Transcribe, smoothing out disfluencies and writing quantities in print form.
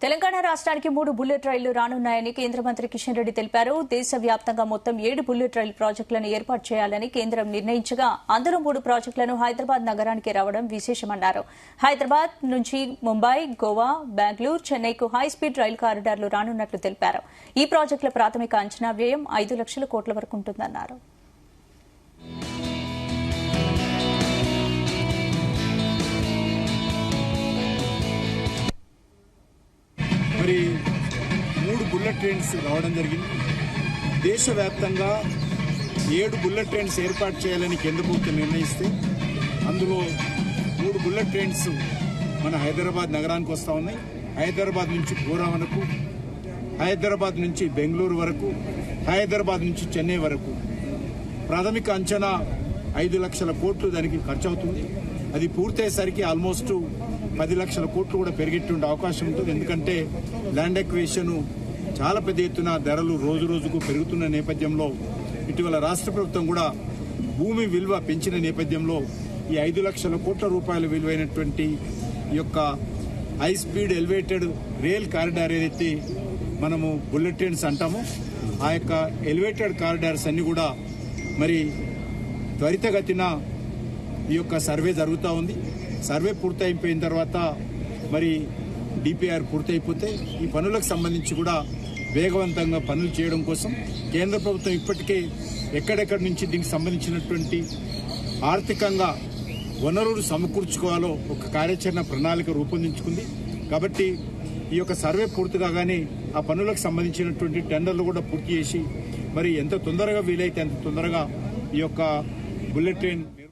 తెలంగాణ రాష్ట్రానికి 3 బుల్లెట్ రైళ్లు రానున్నాయని కేంద్ర మంత్రి కిషన్ రెడ్డి తెలిపారు. దేశవ్యాప్తంగా మొత్తం 7 బుల్లెట్ రైలు ప్రాజెక్టులను ఏర్పాటు చేయాలని కేంద్రం నిర్ణయించగా అందులో 3 ప్రాజెక్టులను హైదరాబాద్ నగరానికి రావడం విశేషమన్నారు. హైదరాబాద్ నుంచి ముంబై, గోవా, బెంగళూరు, చెన్నైకు హైస్పీడ్ రైలు కారిడార్లు రానున్నట్లు తెలిపారు. ఈ ప్రాజెక్టుల ప్రాథమిక అంచనా వ్యయం 5 లక్షల కోట్ల వరకు ఉంటుందన్నారు. మరి 3 బుల్లెట్ ట్రైన్స్ రావడం జరిగింది. దేశవ్యాప్తంగా 7 బుల్లెట్ ట్రైన్స్ ఏర్పాటు చేయాలని కేంద్ర ప్రభుత్వం నిర్ణయిస్తే అందులో 3 బుల్లెట్ ట్రైన్స్ మన హైదరాబాద్ నగరానికి వస్తూ ఉన్నాయి. హైదరాబాద్ నుంచి గోరా వరకు, హైదరాబాద్ నుంచి బెంగళూరు వరకు, హైదరాబాద్ నుంచి చెన్నై వరకు. ప్రాథమిక అంచనా 5 లక్షల కోట్లు దానికి ఖర్చు అవుతుంది. అది పూర్తయ్యేసరికి ఆల్మోస్ట్ 10 లక్షల కోట్లు కూడా పెరిగేటువంటి అవకాశం ఉంటుంది. ఎందుకంటే ల్యాండ్ ఎక్వేషన్ చాలా పెద్ద ఎత్తున ధరలు రోజు రోజుకు పెరుగుతున్న నేపథ్యంలో ఇటీవల రాష్ట్ర ప్రభుత్వం కూడా భూమి విలువ పెంచిన నేపథ్యంలో ఈ 5 లక్షల కోట్ల రూపాయల విలువైనటువంటి ఈ యొక్క high speed elevated rail corridor ఏదైతే మనము బుల్లెట్ ట్రైన్స్ అంటామో ఆ యొక్క ఎలివేటెడ్ కారిడార్స్ అన్ని కూడా మరి త్వరితగతిన ఈ యొక్క సర్వే జరుగుతూ ఉంది. సర్వే పూర్తయిపోయిన తర్వాత మరి డిపిఆర్ పూర్తయిపోతే ఈ పనులకు సంబంధించి కూడా వేగవంతంగా పనులు చేయడం కోసం కేంద్ర ప్రభుత్వం ఇప్పటికే ఎక్కడెక్కడి నుంచి దీనికి సంబంధించినటువంటి ఆర్థికంగా వనరులు సమకూర్చుకోవాలో ఒక కార్యాచరణ ప్రణాళిక రూపొందించుకుంది. కాబట్టి ఈ యొక్క సర్వే పూర్తి కాగానే ఆ పనులకు సంబంధించినటువంటి టెండర్లు కూడా పూర్తి చేసి మరి ఎంత తొందరగా వీలైతే అంత తొందరగా ఈ యొక్క బుల్లెట్ ట్రైన్